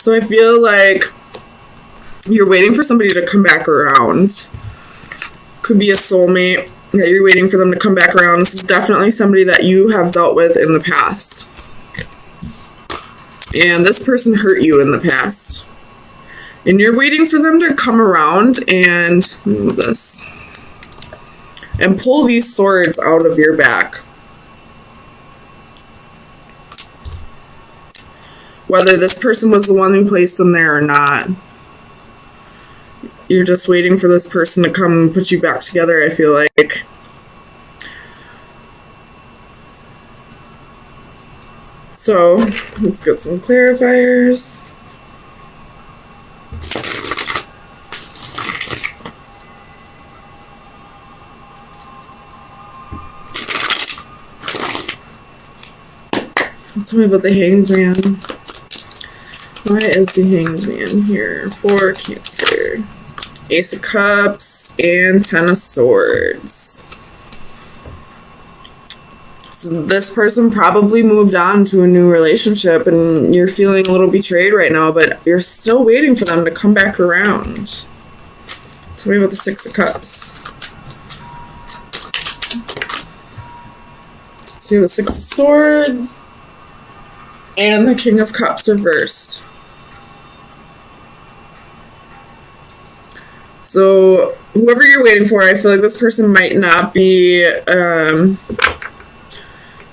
So I feel like you're waiting for somebody to come back around. Could be a soulmate that you're waiting for them to come back around. This is definitely somebody that you have dealt with in the past. And this person hurt you in the past. And you're waiting for them to come around and move this. And pull these swords out of your back. Whether this person was the one who placed them there or not. You're just waiting for this person to come and put you back together, I feel like. So, let's get some clarifiers. Tell me about the Hanged Man. Why is the Hanged Man here for Cancer? Ace of Cups and Ten of Swords. So this person probably moved on to a new relationship and you're feeling a little betrayed right now, but you're still waiting for them to come back around. Tell me about the Six of Cups. So the Six of Swords and the King of Cups reversed. So, whoever you're waiting for, I feel like this person might not be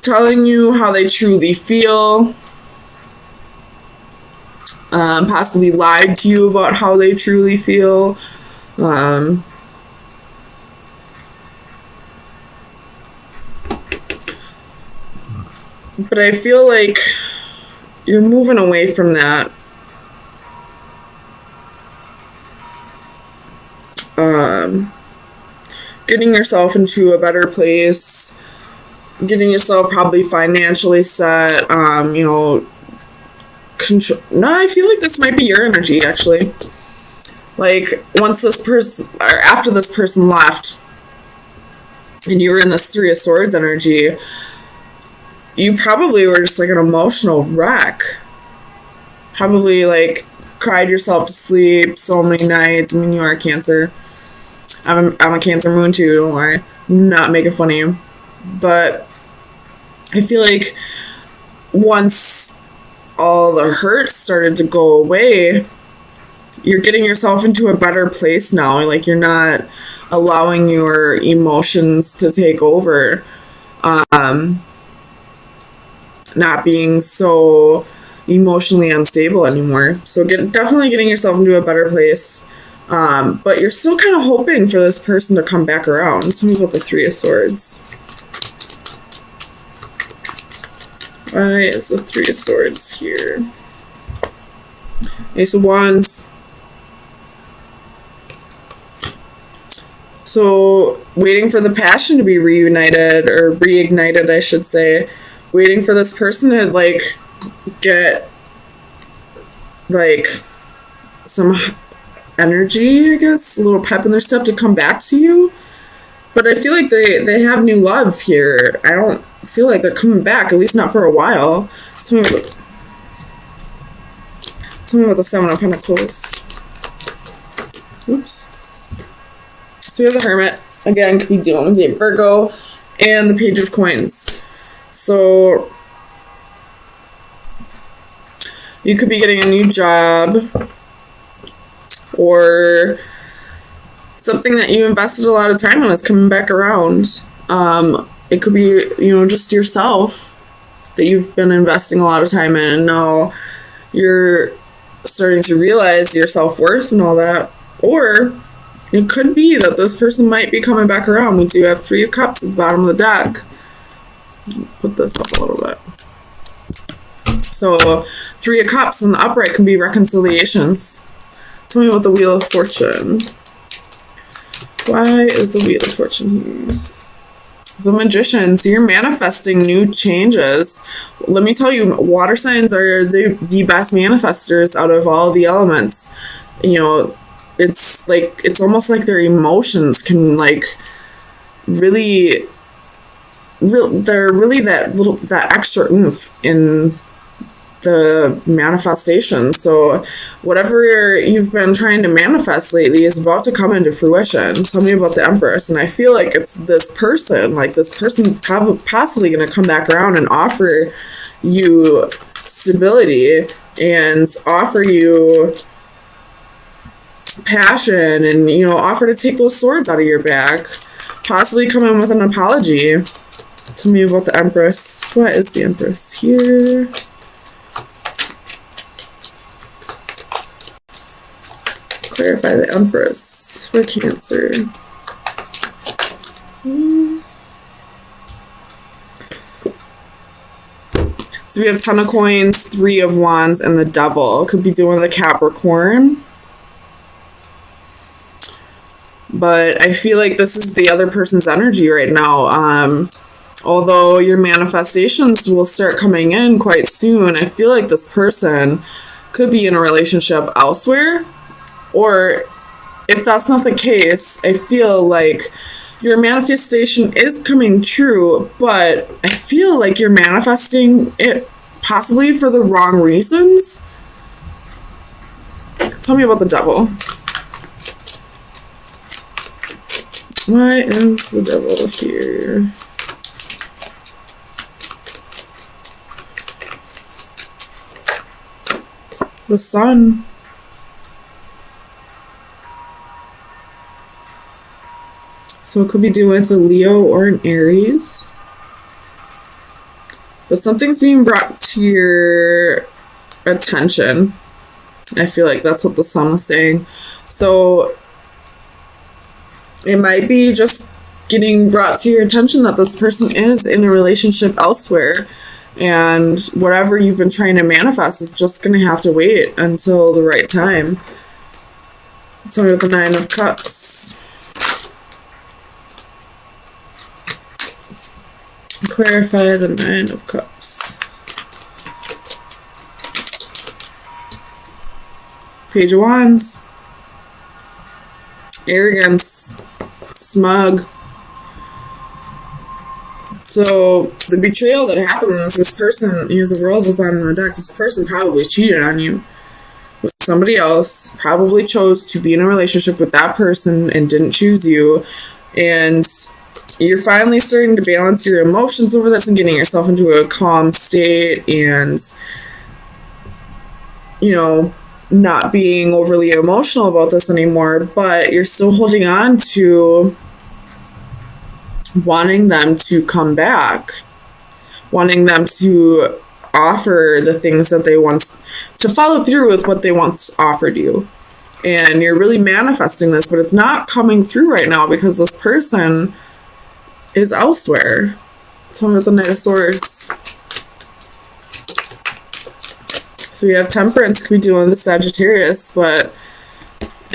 telling you how they truly feel. Possibly lied to you about how they truly feel. But I feel like you're moving away from that. Getting yourself into a better place, getting yourself probably financially set, you know, control. No, I feel like this might be your energy, actually. Like, once this person, or after this person left, and you were in this Three of Swords energy, you probably were just like an emotional wreck. Probably, like, cried yourself to sleep so many nights. I mean, you are a Cancer. I'm a Cancer moon too, don't worry. I'm not making fun of you. But I feel like once all the hurt started to go away, you're getting yourself into a better place now. Like, you're not allowing your emotions to take over. Not being so emotionally unstable anymore. So definitely getting yourself into a better place. But you're still kind of hoping for this person to come back around. Tell me about the Three of Swords. Why is the Three of Swords here? Ace of Wands. So, waiting for the passion to be reunited, or reignited, I should say. Waiting for this person to, like, get, like, some energy, I guess, a little pep in their step to come back to you. But I feel like they have new love here. I don't feel like they're coming back, at least not for a while. Tell me about the Seven of Pentacles. Oops. So we have the Hermit. Again, could be dealing with the Virgo and the Page of Coins. So you could be getting a new job or something that you invested a lot of time on is coming back around. It could be, you know, just yourself that you've been investing a lot of time in, and now you're starting to realize your self-worth and all that. Or it could be that this person might be coming back around. We do have Three of Cups at the bottom of the deck. Put this up a little bit. So, Three of Cups in the upright can be reconciliations. Tell me about the Wheel of Fortune. Why is the Wheel of Fortune here? The Magician. So you're manifesting new changes. Let me tell you, water signs are the best manifestors out of all the elements. You know, it's like, it's almost like their emotions can, like, really, they're really that extra oomph in the manifestation. So whatever you've been trying to manifest lately is about to come into fruition. Tell me about the Empress. And I feel like it's this person. Like this person's possibly going to come back around and offer you stability and offer you passion and, you know, offer to take those swords out of your back. Possibly come in with an apology. Tell me about the Empress. What is the Empress here? Clarify the Empress for Cancer. So we have Ten of Coins, Three of Wands, and the Devil. Could be doing the Capricorn. But I feel like this is the other person's energy right now. Although your manifestations will start coming in quite soon, I feel like this person could be in a relationship elsewhere. Or if that's not the case, I feel like your manifestation is coming true, but I feel like you're manifesting it possibly for the wrong reasons. Tell me about the Devil. Why is the Devil here? The Sun. So it could be doing with a Leo or an Aries. But something's being brought to your attention. I feel like that's what the Sun was saying. So it might be just getting brought to your attention that this person is in a relationship elsewhere. And whatever you've been trying to manifest is just going to have to wait until the right time. Tell me about the Nine of Cups. Clarify the Nine of Cups. Page of Wands. Arrogance. Smug. So the betrayal that happens, this person, you know, the World's at the bottom of the deck, this person probably cheated on you with somebody else, probably chose to be in a relationship with that person and didn't choose you. And you're finally starting to balance your emotions over this and getting yourself into a calm state and, you know, not being overly emotional about this anymore, but you're still holding on to wanting them to come back, wanting them to offer the things that they once, to follow through with what they once offered you. And you're really manifesting this, but it's not coming through right now because this person is elsewhere. Tell me about the Knight of Swords. So we have Temperance, could be doing the Sagittarius, but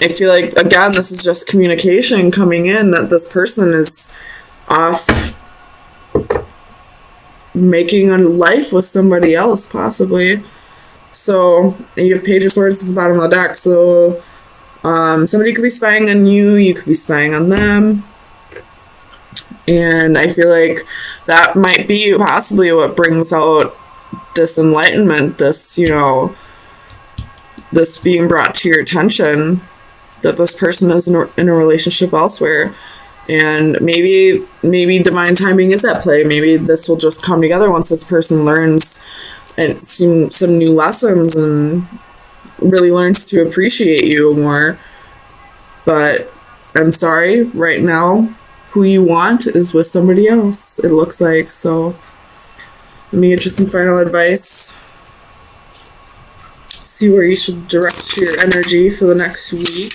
I feel like, again, this is just communication coming in that this person is off making a life with somebody else, possibly. So you have Page of Swords at the bottom of the deck, so somebody could be spying on you, you could be spying on them. And I feel like that might be possibly what brings out this enlightenment, this, you know, this being brought to your attention, that this person is in a relationship elsewhere. And maybe divine timing is at play. Maybe this will just come together once this person learns and some new lessons and really learns to appreciate you more. But I'm sorry, right now, who you want is with somebody else, it looks like. So let me get you some final advice. See where you should direct your energy for the next week.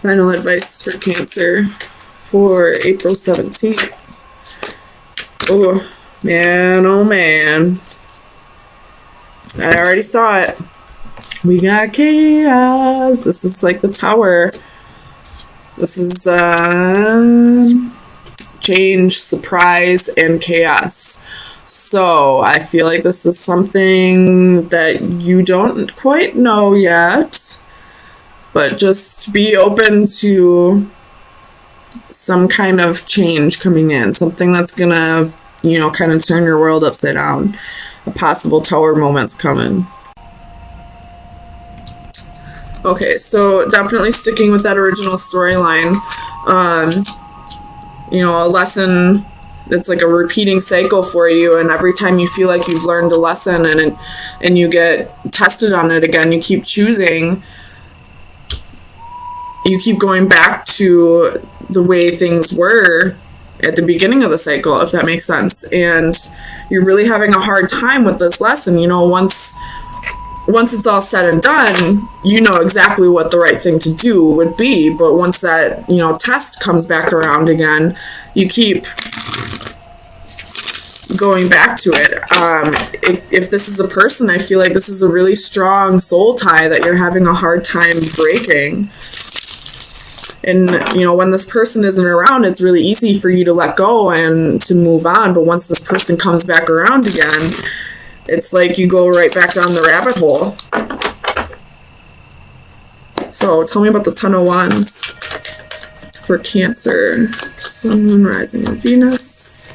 Final advice for Cancer for April 17th. Oh, man, oh man. I already saw it. We got chaos. This is like the Tower. This is change, surprise, and chaos. So I feel like this is something that you don't quite know yet, but just be open to some kind of change coming in, something that's gonna kind of turn your world upside down. A possible tower moment's coming. Okay, so definitely sticking with that original storyline. A lesson that's like a repeating cycle for you, and every time you feel like you've learned a lesson and you get tested on it again, you keep choosing. You keep going back to the way things were at the beginning of the cycle, if that makes sense. And you're really having a hard time with this lesson. Once it's all said and done, you know exactly what the right thing to do would be. But once that, test comes back around again, you keep going back to it. If this is a person, I feel like this is a really strong soul tie that you're having a hard time breaking. And, when this person isn't around, it's really easy for you to let go and to move on. But once this person comes back around again, it's like you go right back down the rabbit hole. So tell me about the Ten of Wands for Cancer. Sun, Moon, Rising, and Venus.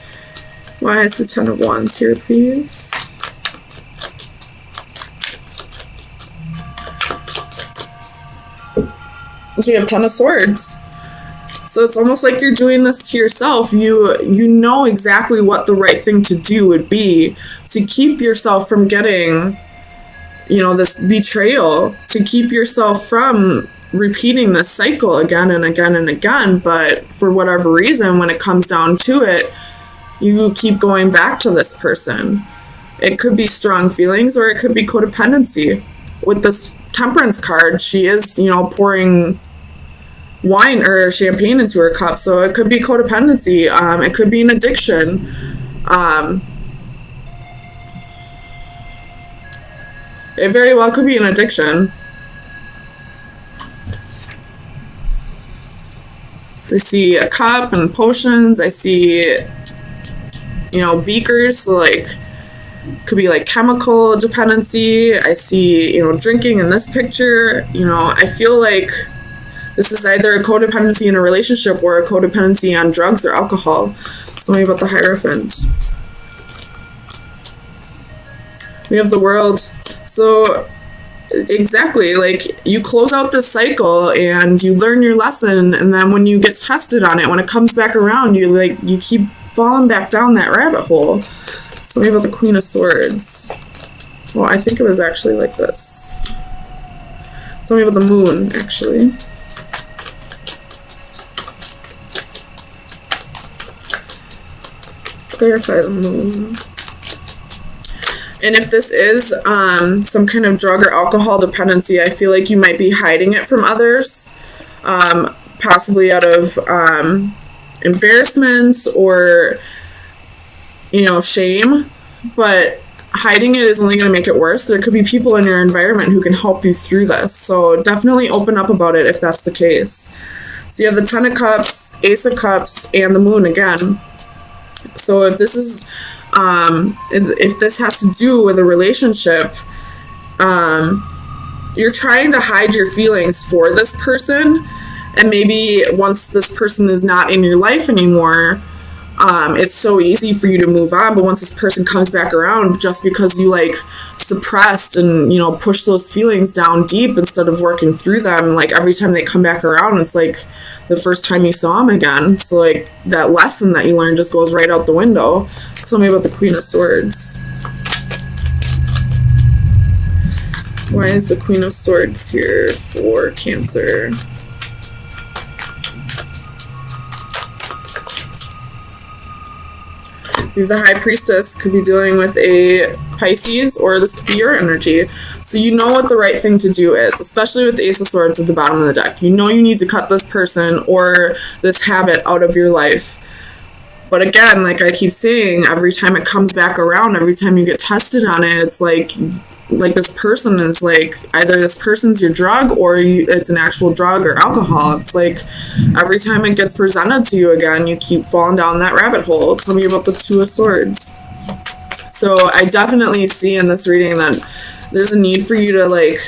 Why is the Ten of Wands here, please? So we have Ten of Swords. So it's almost like you're doing this to yourself. You know exactly what the right thing to do would be to keep yourself from getting, this betrayal, to keep yourself from repeating this cycle again and again and again. But for whatever reason, when it comes down to it, you keep going back to this person. It could be strong feelings or it could be codependency. With this Temperance card, she is, pouring wine or champagne into her cup, so it could be codependency. It could be an addiction. It very well could be an addiction. I see a cup and potions. I see, beakers, so could be chemical dependency. I see, drinking in this picture. I feel like this is either a codependency in a relationship or a codependency on drugs or alcohol. Tell me about the Hierophant. We have the World. So exactly, you close out this cycle and you learn your lesson, and then when you get tested on it, when it comes back around, you keep falling back down that rabbit hole. Tell me about the Queen of Swords. Well, I think it was actually like this. Tell me about the Moon, actually. Clarify the Moon. And if this is some kind of drug or alcohol dependency, I feel like you might be hiding it from others, possibly out of embarrassment or, shame. But hiding it is only going to make it worse. There could be people in your environment who can help you through this. So definitely open up about it if that's the case. So you have the Ten of Cups, Ace of Cups, and the Moon again. So if this is, if this has to do with a relationship, you're trying to hide your feelings for this person, and maybe once this person is not in your life anymore, it's so easy for you to move on. But once this person comes back around, just because you suppressed and pushed those feelings down deep instead of working through them, every time they come back around, it's like the first time you saw them again. So that lesson that you learned just goes right out the window. Tell me about the Queen of Swords. Why is the Queen of Swords here for Cancer? We have the High Priestess, could be dealing with a Pisces, or this could be your energy. So you know what the right thing to do is, especially with the Ace of Swords at the bottom of the deck. You know you need to cut this person or this habit out of your life. But again, like I keep saying, every time it comes back around, every time you get tested on it, it's like this person is either this person's your drug or it's an actual drug or alcohol. It's every time it gets presented to you again, you keep falling down that rabbit hole. Tell me about the Two of Swords. So I definitely see in this reading that there's a need for you to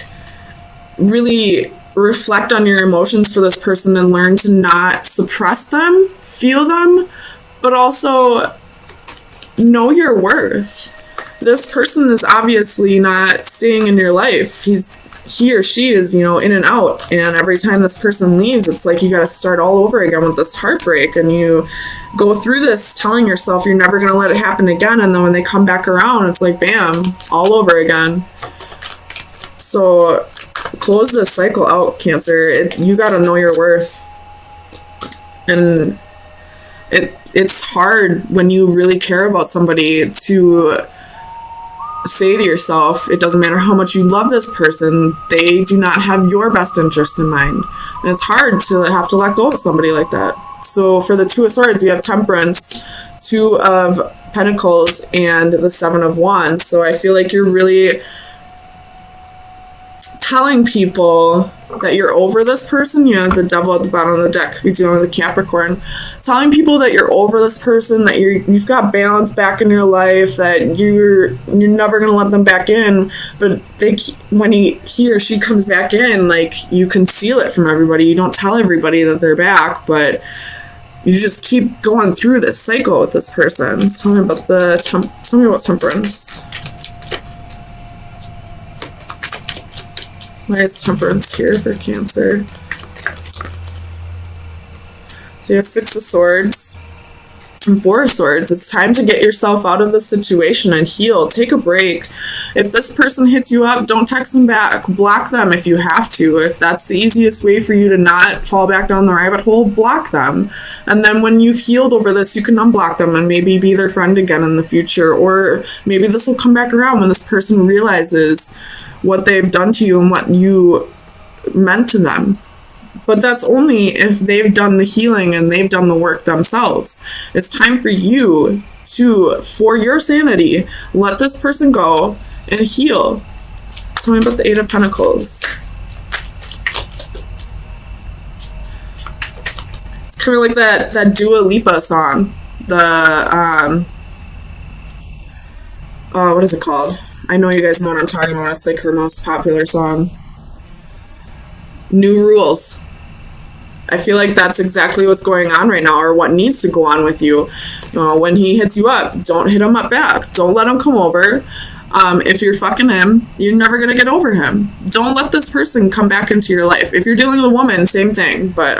really reflect on your emotions for this person and learn to not suppress them, feel them, but also know your worth. This person is obviously not staying in your life. He or she is, you know, in and out. And every time this person leaves, it's like you got to start all over again with this heartbreak. And you go through this telling yourself you're never going to let it happen again. And then when they come back around, it's like, bam, all over again. So close this cycle out, Cancer. You got to know your worth. And it's hard when you really care about somebody to say to yourself, it doesn't matter how much you love this person, they do not have your best interest in mind. And it's hard to have to let go of somebody like that. So for the Two of Swords, you have Temperance, Two of Pentacles, and the Seven of Wands. So I feel like you're really telling people that you're over this person. You know, the Devil at the bottom of the deck could be dealing with the Capricorn. Telling people that you're over this person, that you've got balance back in your life, that you're never gonna let them back in. But when he or she comes back in, like, you conceal it from everybody. You don't tell everybody that they're back, but you just keep going through this cycle with this person. Tell me about Temperance. Why is Temperance here for Cancer? So you have Six of Swords and Four of Swords. It's time to get yourself out of this situation and heal. Take a break. If this person hits you up, don't text them back. Block them if you have to. If that's the easiest way for you to not fall back down the rabbit hole, block them. And then when you've healed over this, you can unblock them and maybe be their friend again in the future. Or maybe this will come back around when this person realizes what they've done to you and what you meant to them. But that's only if they've done the healing and they've done the work themselves. It's time for you to, for your sanity, let this person go and heal. Tell me about the Eight of Pentacles. It's kind of like that Dua Lipa song. What is it called? I know you guys know what I'm talking about. It's like her most popular song. New Rules. I feel like that's exactly what's going on right now, or what needs to go on with you. When he hits you up, don't hit him up back. Don't let him come over. If you're fucking him, you're never going to get over him. Don't let this person come back into your life. If you're dealing with a woman, same thing. But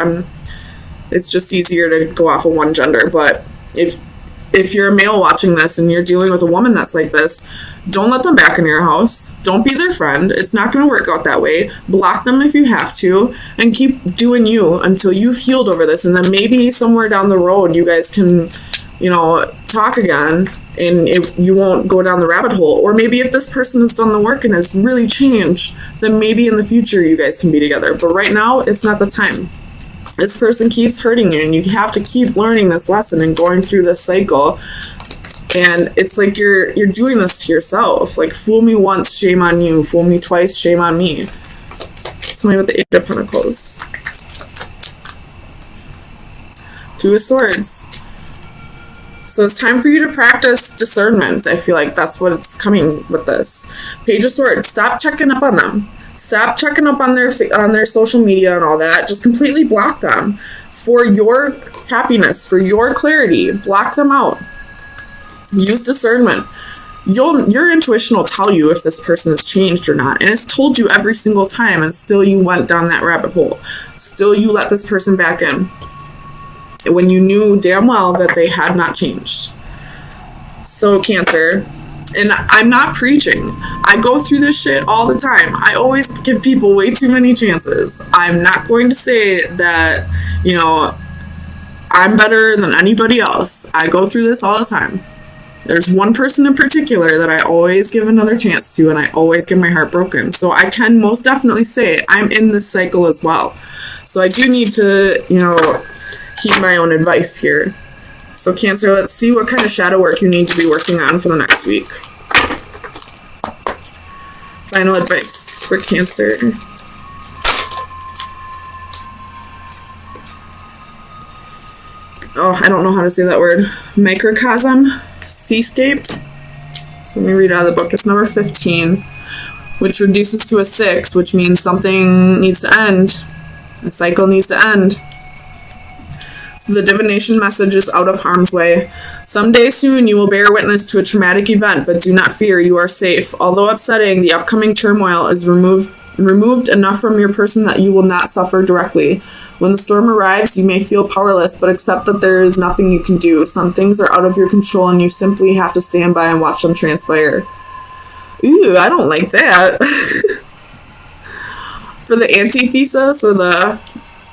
it's just easier to go off of one gender. But if you're a male watching this and you're dealing with a woman that's like this, don't let them back in your house. Don't be their friend. It's not going to work out that way. Block them if you have to, and keep doing you until you've healed over this. And then maybe somewhere down the road, you guys can, talk again, and you won't go down the rabbit hole. Or maybe if this person has done the work and has really changed, then maybe in the future you guys can be together. But right now, it's not the time. This person keeps hurting you, and you have to keep learning this lesson and going through this cycle. And it's like you're doing this to yourself. Like, fool me once, shame on you. Fool me twice, shame on me. Tell me about the Eight of Pentacles. Two of Swords. So it's time for you to practice discernment. I feel like that's what it's coming with this. Page of Swords. Stop checking up on them. Stop checking up on their social media and all that. Just completely block them. For your happiness, for your clarity, block them out. Use discernment. Your intuition will tell you if this person has changed or not. And it's told you every single time, and still you went down that rabbit hole. Still you let this person back in, when you knew damn well that they had not changed. So Cancer, and I'm not preaching. I go through this shit all the time. I always give people way too many chances. I'm not going to say that, I'm better than anybody else. I go through this all the time. There's one person in particular that I always give another chance to, and I always get my heart broken. So I can most definitely say I'm in this cycle as well. So I do need to, heed my own advice here. So Cancer, let's see what kind of shadow work you need to be working on for the next week. Final advice for Cancer. Oh, I don't know how to say that word. Microcosm? Seascape? So let me read out of the book. It's number 15, which reduces to a 6, which means something needs to end. A cycle needs to end. The divination message is out of harm's way. Someday soon you will bear witness to a traumatic event, but do not fear, you are safe. Although upsetting, the upcoming turmoil is removed enough from your person that you will not suffer directly. When the storm arrives, you may feel powerless, but accept that there is nothing you can do. Some things are out of your control and you simply have to stand by and watch them transpire. Ooh, I don't like that. For the antithesis, or the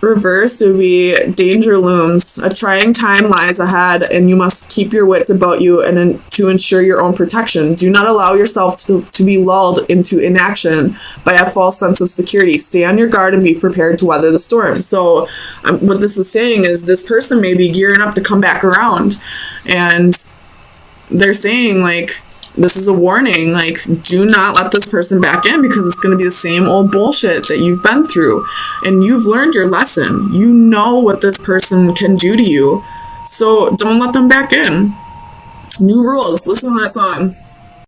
reverse, it would be danger looms. A trying time lies ahead, and you must keep your wits about you and to ensure your own protection. Do not allow yourself to be lulled into inaction by a false sense of security. Stay on your guard and be prepared to weather the storm. So what this is saying is this person may be gearing up to come back around, and they're saying, like, this is a warning, like, do not let this person back in, because it's going to be the same old bullshit that you've been through. And you've learned your lesson. You know what this person can do to you. So don't let them back in. New rules. Listen to that song.